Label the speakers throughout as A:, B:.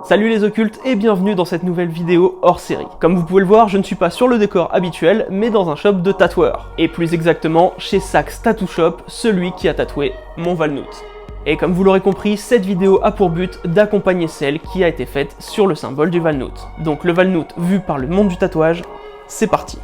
A: Salut les occultes et bienvenue dans cette nouvelle vidéo hors série. Comme vous pouvez le voir, je ne suis pas sur le décor habituel, mais dans un shop de tatoueurs. Et plus exactement, chez Sax Tattoo Shop, celui qui a tatoué mon Valnout. Et comme vous l'aurez compris, cette vidéo a pour but d'accompagner celle qui a été faite sur le symbole du Valnout. Donc le Valnout vu par le monde du tatouage, c'est parti.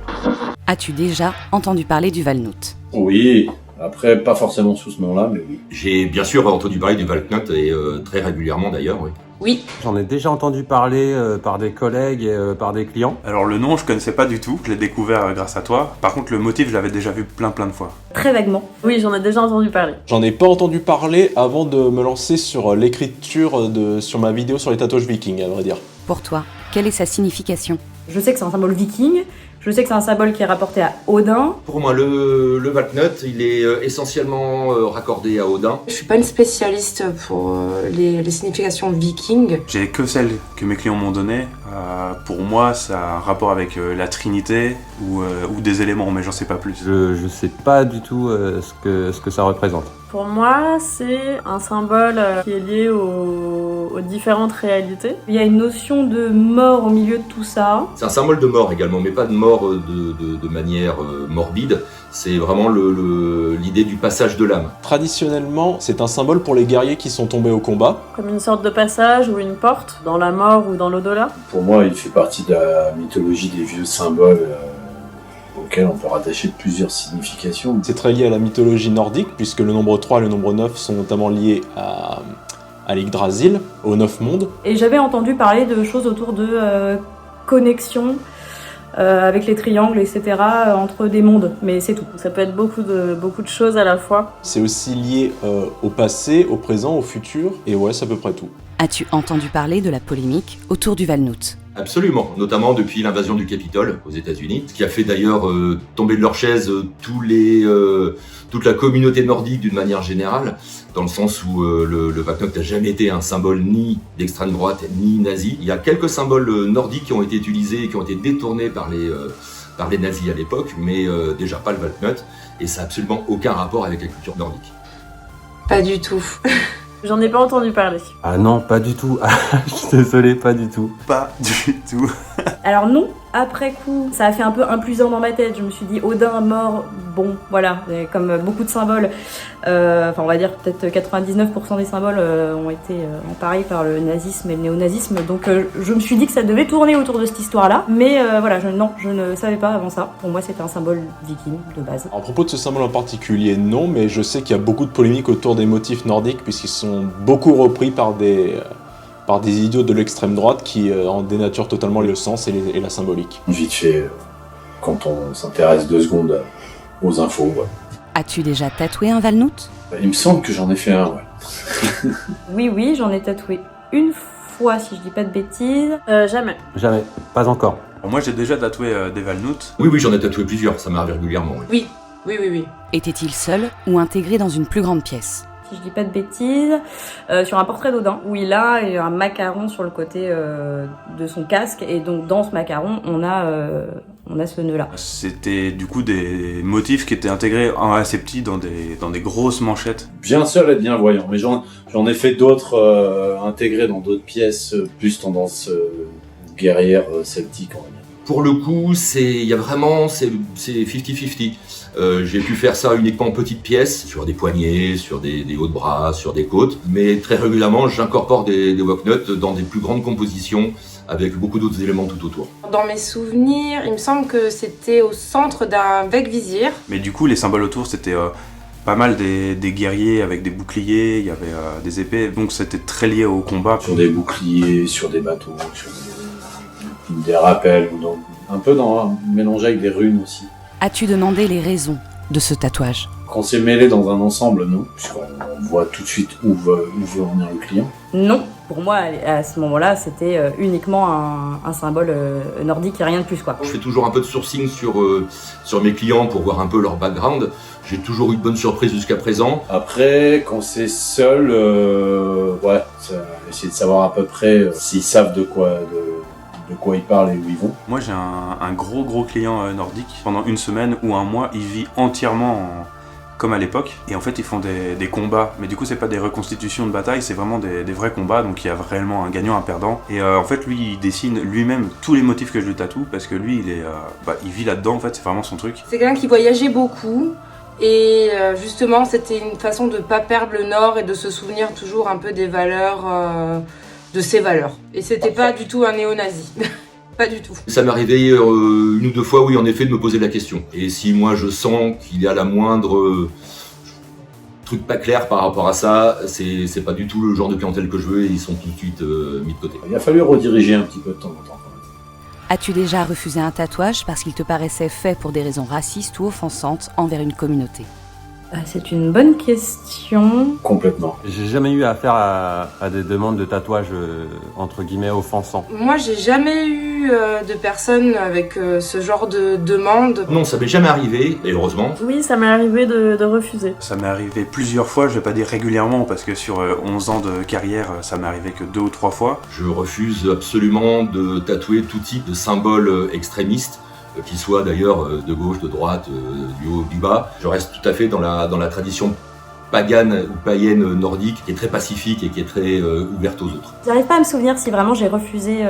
B: As-tu déjà entendu parler du Valnout?
C: Oui, après pas forcément sous ce nom-là, mais oui.
D: J'ai bien sûr entendu parler du Valknut et très régulièrement d'ailleurs, oui.
B: Oui.
E: J'en ai déjà entendu parler par des collègues et par des clients.
F: Alors le nom je connaissais pas du tout, je l'ai découvert grâce à toi. Par contre le motif je l'avais déjà vu plein de fois.
G: Très vaguement. Oui, j'en ai déjà entendu parler.
H: J'en ai pas entendu parler avant de me lancer sur l'écriture sur ma vidéo sur les tatouages vikings, à vrai dire.
B: Pour toi, quelle est sa signification?
G: Je sais que c'est un symbole viking, je sais que c'est un symbole qui est rapporté à Odin.
D: Pour moi, le Valknut, il est essentiellement raccordé à Odin.
I: Je suis pas une spécialiste pour les significations vikings.
F: J'ai que celles que mes clients m'ont données. Pour moi ça a un rapport avec la Trinité ou des éléments, mais j'en sais pas plus.
E: Je sais pas du tout ce que ça représente.
J: Pour moi, c'est un symbole qui est lié aux différentes réalités.
G: Il y a une notion de mort au milieu de tout ça.
D: C'est un symbole de mort également, mais pas de mort de manière morbide. C'est vraiment l'idée du passage de l'âme.
H: Traditionnellement, c'est un symbole pour les guerriers qui sont tombés au combat.
J: Comme une sorte de passage ou une porte dans la mort ou dans l'au-delà.
C: Pour moi, il fait partie de la mythologie des vieux symboles auxquels on peut rattacher plusieurs significations.
H: C'est très lié à la mythologie nordique, puisque le nombre 3 et le nombre 9 sont notamment liés à l'Yggdrasil, aux 9 mondes.
G: Et j'avais entendu parler de choses autour de connexion avec les triangles, etc., entre des mondes, mais c'est tout.
J: Ça peut être beaucoup de choses à la fois.
H: C'est aussi lié au passé, au présent, au futur, et ouais, c'est à peu près tout.
B: As-tu entendu parler de la polémique autour du Valnout?
D: Absolument, notamment depuis l'invasion du Capitole aux États-Unis, ce qui a fait d'ailleurs tomber de leur chaise toute la communauté nordique d'une manière générale, dans le sens où le Valknut n'a jamais été un symbole ni d'extrême droite ni nazi. Il y a quelques symboles nordiques qui ont été utilisés, qui ont été détournés par les nazis à l'époque, mais déjà pas le Valknut, et ça n'a absolument aucun rapport avec la culture nordique.
I: Pas du tout.
J: J'en ai pas entendu parler.
E: Ah non, pas du tout. Je suis désolé, pas du tout.
F: Pas du tout.
G: Alors non, après coup, ça a fait un peu 1 + 1 dans ma tête. Je me suis dit, Odin mort, bon, voilà, comme beaucoup de symboles, on va dire peut-être 99% des symboles ont été emparés par le nazisme et le néonazisme, donc je me suis dit que ça devait tourner autour de cette histoire-là, mais voilà, je ne savais pas avant ça. Pour moi, c'était un symbole viking de base.
H: À propos de ce symbole en particulier, non, mais je sais qu'il y a beaucoup de polémiques autour des motifs nordiques, puisqu'ils sont beaucoup repris par des idiots de l'extrême droite qui en dénaturent totalement le sens et la symbolique.
C: Vite fait, quand on s'intéresse 2 secondes aux infos, ouais.
B: As-tu déjà tatoué un Valnout?
C: Il me semble que j'en ai fait un, ouais.
G: Oui, j'en ai tatoué une fois, si je dis pas de bêtises.
J: Jamais.
E: Jamais, pas encore.
F: Alors, moi j'ai déjà tatoué des Valnouts.
D: Oui, j'en ai tatoué plusieurs, ça m'arrive régulièrement. Oui.
I: Oui.
B: Était-il seul ou intégré dans une plus grande pièce?
G: Si je dis pas de bêtises, sur un portrait d'Odin, où il a un macaron sur le côté de son casque, et donc dans ce macaron, on a ce nœud-là.
F: C'était du coup des motifs qui étaient intégrés en assez petit dans des grosses manchettes.
C: Bien seul et bien voyant, mais j'en ai fait d'autres intégrés dans d'autres pièces, plus tendance guerrière celtique, on va dire.
D: Pour le coup, c'est 50-50. J'ai pu faire ça uniquement en petites pièces, sur des poignets, sur des hauts de bras, sur des côtes. Mais très régulièrement, j'incorpore des Valknut dans des plus grandes compositions avec beaucoup d'autres éléments tout autour.
I: Dans mes souvenirs, il me semble que c'était au centre d'un bec-vizir.
F: Mais du coup les symboles autour c'était pas mal des guerriers avec des boucliers, il y avait des épées, donc c'était très lié au combat.
C: Sur des boucliers, sur des bateaux, sur des rappels, un peu mélangé avec des runes aussi.
B: As-tu demandé les raisons de ce tatouage?
C: Quand c'est mêlé dans un ensemble, non, puisqu'on voit tout de suite où veut en venir le client.
G: Non, pour moi, à ce moment-là, c'était uniquement un symbole nordique et rien de plus, quoi.
D: Je fais toujours un peu de sourcing sur mes clients pour voir un peu leur background. J'ai toujours eu de bonnes surprises jusqu'à présent.
C: Après, quand c'est seul, essayer de savoir à peu près s'ils savent de quoi ils parlent et où ils vont.
F: Moi j'ai un gros client nordique. Pendant 1 semaine ou 1 mois, il vit entièrement comme à l'époque. Et en fait, ils font des combats, mais du coup, c'est pas des reconstitutions de bataille, c'est vraiment des vrais combats, donc il y a réellement un gagnant, un perdant. Et en fait, lui, il dessine lui-même tous les motifs que je lui tatoue, parce que lui, il vit là-dedans, en fait, c'est vraiment son truc.
I: C'est quelqu'un qui voyageait beaucoup. Et justement, c'était une façon de pas perdre le Nord et de se souvenir toujours un peu des valeurs, de ses valeurs. Et c'était pas du tout un néo-nazi. Pas du tout.
D: Ça m'est arrivé une ou deux fois, oui, en effet, de me poser la question. Et si moi je sens qu'il y a la moindre truc pas clair par rapport à ça, c'est pas du tout le genre de clientèle que je veux et ils sont tout de suite mis de côté.
C: Il a fallu rediriger un petit peu de temps en temps.
B: As-tu déjà refusé un tatouage parce qu'il te paraissait fait pour des raisons racistes ou offensantes envers une communauté ?
G: C'est une bonne question.
C: Complètement.
E: J'ai jamais eu affaire à des demandes de tatouage entre guillemets offensants.
I: Moi, j'ai jamais eu de personnes avec ce genre de demande.
D: Non, ça m'est jamais arrivé, et heureusement.
J: Oui, ça m'est arrivé de refuser.
F: Ça m'est arrivé plusieurs fois, je vais pas dire régulièrement, parce que sur 11 ans de carrière, ça m'est arrivé que 2 ou 3 fois.
D: Je refuse absolument de tatouer tout type de symbole extrémiste, qu'il soit d'ailleurs de gauche, de droite, du haut, du bas. Je reste tout à fait dans la tradition pagane ou païenne nordique, qui est très pacifique et qui est très ouverte aux autres.
G: J'arrive pas à me souvenir si vraiment j'ai refusé...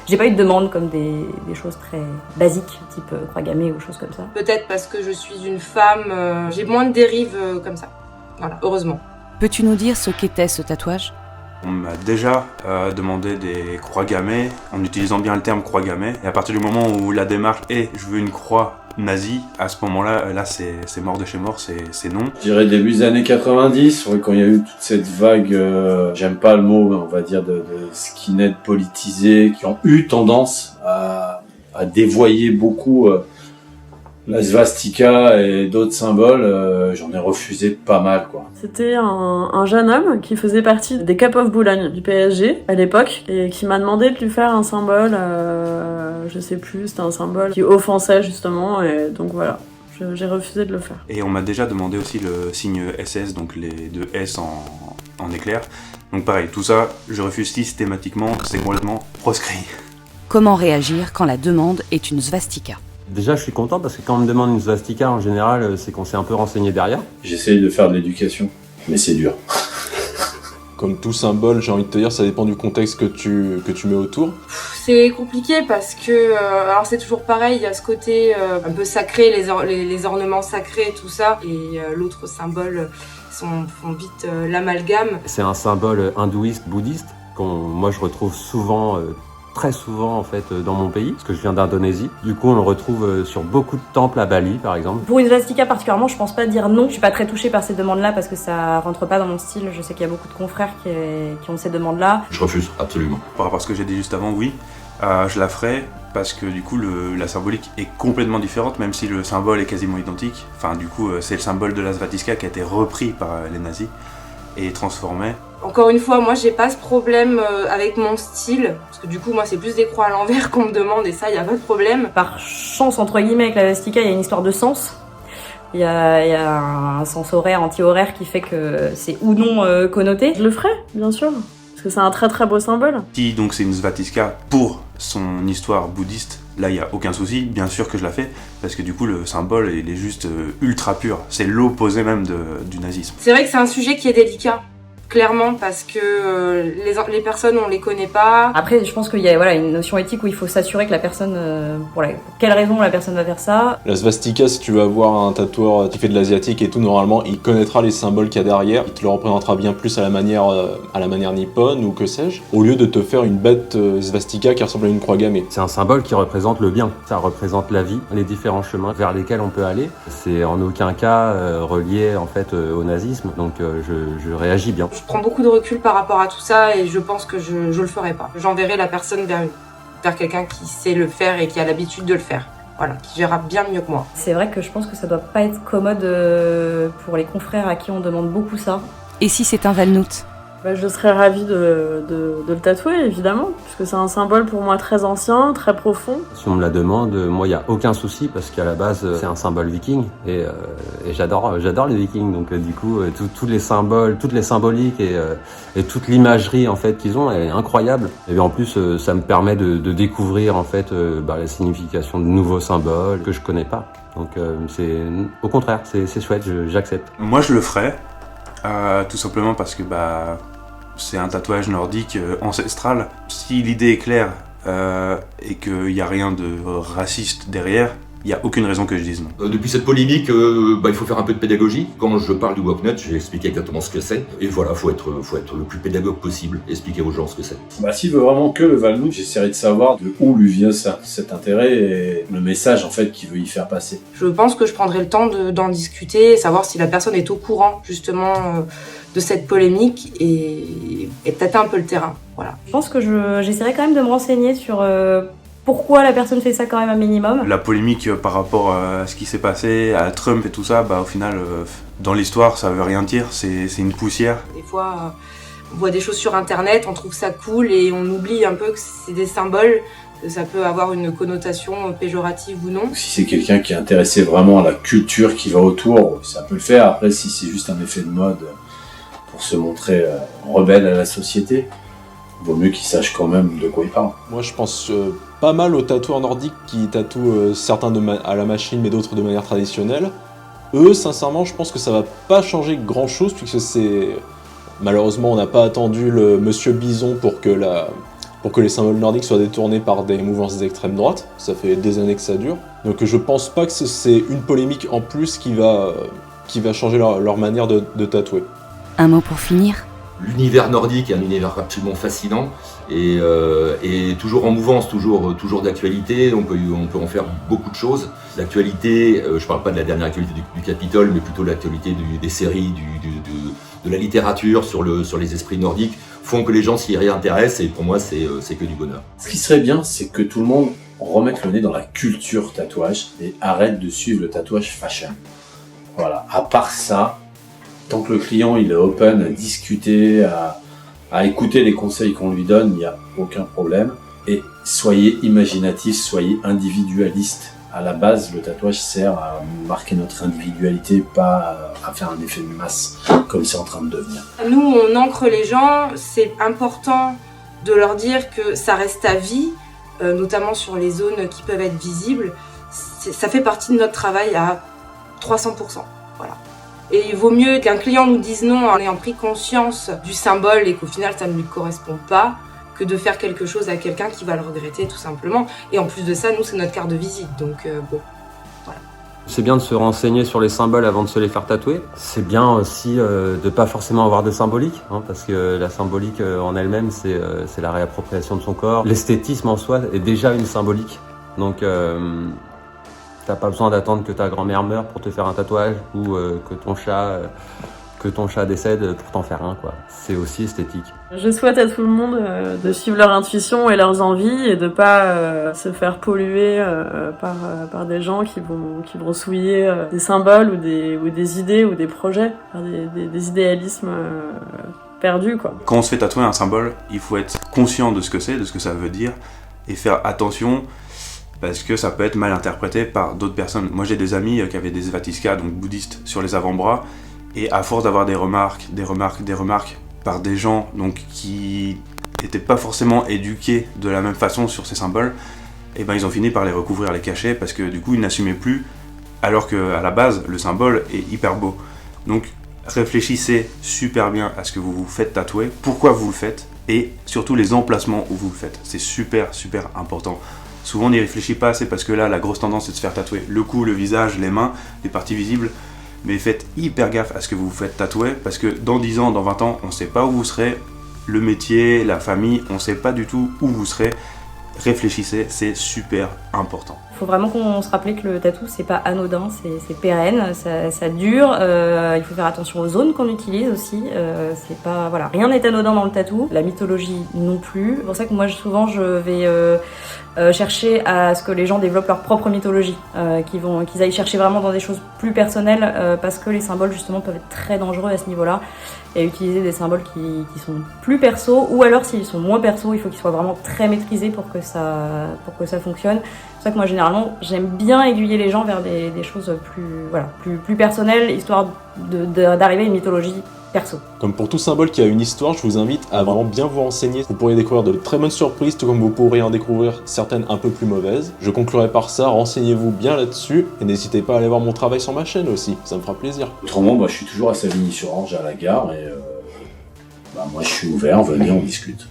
G: J'ai pas eu de demande comme des choses très basiques, type croix gammée ou choses comme ça.
I: Peut-être parce que je suis une femme, j'ai moins de dérives comme ça. Voilà, heureusement.
B: Peux-tu nous dire ce qu'était ce tatouage ?
F: On m'a déjà demandé des croix gammées, en utilisant bien le terme croix gammée. Et à partir du moment où la démarche est « je veux une croix nazie », à ce moment-là, là c'est mort de chez mort, c'est non.
C: Je dirais début des années 90, ouais, quand il y a eu toute cette vague, j'aime pas le mot, mais on va dire de skinhead politisés, qui ont eu tendance à dévoyer beaucoup la svastika et d'autres symboles, j'en ai refusé pas mal, quoi.
J: C'était un jeune homme qui faisait partie des Cap of Boulogne du PSG à l'époque et qui m'a demandé de lui faire un symbole, je sais plus, c'était un symbole qui offensait justement et donc voilà. J'ai refusé de le faire.
F: Et on m'a déjà demandé aussi le signe SS, donc les 2 S en éclair. Donc pareil, tout ça, je refuse systématiquement, c'est complètement proscrit.
B: Comment réagir quand la demande est une svastika ?
E: Déjà, je suis content parce que quand on me demande une svastika, en général, c'est qu'on s'est un peu renseigné derrière.
C: J'essaye de faire de l'éducation, mais c'est dur.
H: Comme tout symbole, j'ai envie de te dire, ça dépend du contexte que tu mets autour.
I: C'est compliqué parce que, alors c'est toujours pareil, il y a ce côté un peu sacré, les ornements sacrés, tout ça, et l'autre symbole font vite l'amalgame.
E: C'est un symbole hindouiste, bouddhiste, moi je retrouve souvent... très souvent en fait dans mon pays, parce que je viens d'Indonésie. Du coup, on le retrouve sur beaucoup de temples à Bali, par exemple.
G: Pour une svastika particulièrement, je pense pas dire non. Je suis pas très touchée par ces demandes-là parce que ça rentre pas dans mon style. Je sais qu'il y a beaucoup de confrères qui ont ces demandes-là.
D: Je refuse, absolument.
F: Par rapport à ce que j'ai dit juste avant, oui, je la ferai parce que du coup, la symbolique est complètement différente, même si le symbole est quasiment identique. Enfin, du coup, c'est le symbole de la svastika qui a été repris par les nazis et transformé.
I: Encore une fois, moi j'ai pas ce problème avec mon style, parce que du coup moi c'est plus des croix à l'envers qu'on me demande et ça y a pas de problème.
G: Par chance entre guillemets avec la svastika, il y a une histoire de sens. Il y a un sens horaire, anti-horaire qui fait que c'est ou non connoté.
J: Je le ferai, bien sûr, parce que c'est un très très beau symbole.
F: Si donc c'est une svastika pour son histoire bouddhiste, là il y a aucun souci, bien sûr que je la fais, parce que du coup le symbole il est juste ultra pur, c'est l'opposé même du nazisme.
I: C'est vrai que c'est un sujet qui est délicat. Clairement, parce que les personnes, on les connaît pas.
G: Après, je pense qu'il y a une notion éthique où il faut s'assurer que la personne, pour quelle raison la personne va faire ça.
H: La svastika, si tu vas voir un tatoueur qui fait de l'asiatique et tout, normalement, il connaîtra les symboles qu'il y a derrière. Il te le représentera bien plus à la manière nippone ou que sais-je, au lieu de te faire une bête svastika qui ressemble à une croix gammée.
E: C'est un symbole qui représente le bien. Ça représente la vie, les différents chemins vers lesquels on peut aller. C'est en aucun cas relié en fait au nazisme, donc je réagis bien.
I: Je prends beaucoup de recul par rapport à tout ça et je pense que je le ferai pas. J'enverrai la personne vers quelqu'un qui sait le faire et qui a l'habitude de le faire. Voilà, qui gérera bien mieux que moi.
G: C'est vrai que je pense que ça doit pas être commode pour les confrères à qui on demande beaucoup ça.
B: Et si c'est un valnout ?
J: Je serais ravie de le tatouer, évidemment, puisque c'est un symbole pour moi très ancien, très profond.
E: Si on me la demande, moi, il n'y a aucun souci, parce qu'à la base, c'est un symbole viking, et j'adore les vikings, donc du coup, tous les symboles, toutes les symboliques et toute l'imagerie en fait qu'ils ont est incroyable. Et en plus, ça me permet de découvrir en fait la signification de nouveaux symboles que je connais pas. Donc au contraire, c'est chouette, j'accepte.
F: Moi, je le ferais, tout simplement parce que c'est un tatouage nordique ancestral. Si l'idée est claire et qu'il n'y a rien de raciste derrière, il n'y a aucune raison que je dise non.
D: Depuis cette polémique, il faut faire un peu de pédagogie. Quand je parle du Wapnut, je vais expliquer exactement ce que c'est. Et voilà, faut être le plus pédagogue possible, expliquer aux gens ce que c'est.
C: S'il veut vraiment que le Valnout, j'essaierai de savoir de où lui vient cet intérêt et le message en fait qu'il veut y faire passer.
I: Je pense que je prendrai le temps d'en discuter, savoir si la personne est au courant justement de cette polémique et tâter un peu le terrain. Voilà.
G: Je pense que j'essaierai quand même de me renseigner sur pourquoi la personne fait ça quand même un minimum.
F: La polémique par rapport à ce qui s'est passé, à Trump et tout ça, au final, dans l'histoire, ça veut rien dire, c'est une poussière.
I: Des fois, on voit des choses sur Internet, on trouve ça cool et on oublie un peu que c'est des symboles, que ça peut avoir une connotation péjorative ou non.
C: Si c'est quelqu'un qui est intéressé vraiment à la culture qui va autour, ça peut le faire. Après, si c'est juste un effet de mode pour se montrer rebelle à la société, vaut mieux qu'il sache quand même de quoi il parle.
H: Moi, je pense pas mal aux tatoueurs nordiques qui tatouent certains à la machine, mais d'autres de manière traditionnelle. Eux, sincèrement, je pense que ça va pas changer grand-chose, puisque c'est... Malheureusement, on n'a pas attendu le Monsieur Bison pour que les symboles nordiques soient détournés par des mouvances d'extrême droite. Ça fait des années que ça dure. Donc je pense pas que c'est une polémique en plus qui va changer leur manière de tatouer.
B: Un mot pour finir ?
D: L'univers nordique est un univers absolument fascinant et toujours en mouvance, toujours d'actualité. On peut en faire beaucoup de choses. L'actualité, je parle pas de la dernière actualité du Capitole, mais plutôt de l'actualité des séries, de la littérature sur les esprits nordiques, font que les gens s'y réintéressent et pour moi c'est que du bonheur.
C: Ce qui serait bien, c'est que tout le monde remette le nez dans la culture tatouage et arrête de suivre le tatouage fashion. Voilà, à part ça, tant que le client il est open à discuter, à écouter les conseils qu'on lui donne, il n'y a aucun problème. Et soyez imaginatifs, soyez individualistes. À la base, le tatouage sert à marquer notre individualité, pas à faire un effet de masse, comme c'est en train de devenir.
I: Nous, on ancre les gens, c'est important de leur dire que ça reste à vie, notamment sur les zones qui peuvent être visibles. Ça fait partie de notre travail à 300%. Voilà. Et il vaut mieux qu'un client nous dise non en ayant pris conscience du symbole et qu'au final ça ne lui correspond pas, que de faire quelque chose à quelqu'un qui va le regretter tout simplement. Et en plus de ça, nous c'est notre carte de visite, donc voilà.
E: C'est bien de se renseigner sur les symboles avant de se les faire tatouer. C'est bien aussi de pas forcément avoir de symbolique, parce que la symbolique en elle-même, c'est la réappropriation de son corps. L'esthétisme en soi est déjà une symbolique, donc t'as pas besoin d'attendre que ta grand-mère meure pour te faire un tatouage ou que ton chat décède pour t'en faire un, quoi. C'est aussi esthétique.
J: Je souhaite à tout le monde de suivre leur intuition et leurs envies et de pas se faire polluer par des gens qui vont souiller des symboles ou des idées ou des projets, par des idéalismes perdus, quoi.
F: Quand on se fait tatouer un symbole, il faut être conscient de ce que c'est, de ce que ça veut dire et faire attention parce que ça peut être mal interprété par d'autres personnes. Moi j'ai des amis qui avaient des svatiskas, donc bouddhistes, sur les avant-bras. Et à force d'avoir des remarques par des gens donc, qui n'étaient pas forcément éduqués de la même façon sur ces symboles, et ils ont fini par les recouvrir, les cacher, parce que du coup ils n'assumaient plus, alors qu'à la base le symbole est hyper beau. Donc réfléchissez super bien à ce que vous vous faites tatouer, pourquoi vous le faites, et surtout les emplacements où vous le faites. C'est super important. Souvent on n'y réfléchit pas assez parce que là la grosse tendance c'est de se faire tatouer le cou, le visage, les mains, les parties visibles. Mais faites hyper gaffe à ce que vous vous faites tatouer parce que dans 10 ans, dans 20 ans, on ne sait pas où vous serez, le métier, la famille, on ne sait pas du tout où vous serez. réfléchissez, c'est super important.
G: Il faut vraiment qu'on se rappelle que le tatou, c'est pas anodin, c'est pérenne, ça dure. Il faut faire attention aux zones qu'on utilise aussi. C'est pas, voilà, rien n'est anodin dans le tatou. La mythologie non plus. C'est pour ça que moi, souvent, je vais chercher à ce que les gens développent leur propre mythologie, qu'ils aillent chercher vraiment dans des choses plus personnelles, parce que les symboles justement peuvent être très dangereux à ce niveau-là. Et utiliser des symboles qui sont plus perso, ou alors s'ils sont moins perso, il faut qu'ils soient vraiment très maîtrisés pour que ça fonctionne. C'est pour ça que moi généralement j'aime bien aiguiller les gens vers des choses plus personnelles, histoire d'arriver à une mythologie perso.
H: Comme pour tout symbole qui a une histoire, je vous invite à vraiment bien vous renseigner. Vous pourrez découvrir de très bonnes surprises, tout comme vous pourrez en découvrir certaines un peu plus mauvaises. Je conclurai par ça, renseignez-vous bien là-dessus, et n'hésitez pas à aller voir mon travail sur ma chaîne aussi, ça me fera plaisir.
C: Autrement, je suis toujours à Savigny-sur-Orge, à la gare, et moi je suis ouvert, venez, on discute.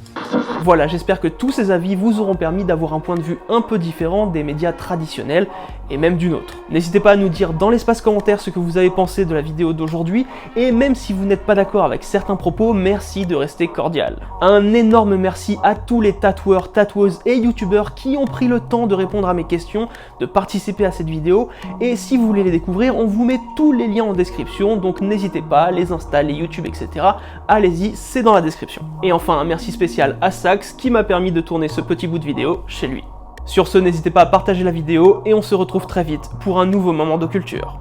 A: Voilà, j'espère que tous ces avis vous auront permis d'avoir un point de vue un peu différent des médias traditionnels, et même du nôtre. N'hésitez pas à nous dire dans l'espace commentaire ce que vous avez pensé de la vidéo d'aujourd'hui, et même si vous n'êtes pas d'accord avec certains propos, merci de rester cordial. Un énorme merci à tous les tatoueurs, tatoueuses et youtubeurs qui ont pris le temps de répondre à mes questions, de participer à cette vidéo, et si vous voulez les découvrir, on vous met tous les liens en description, donc n'hésitez pas, les Insta, les YouTube, etc. Allez-y, c'est dans la description. Et enfin, un merci spécial à Sax qui m'a permis de tourner ce petit bout de vidéo chez lui. Sur ce, n'hésitez pas à partager la vidéo et on se retrouve très vite pour un nouveau moment de culture.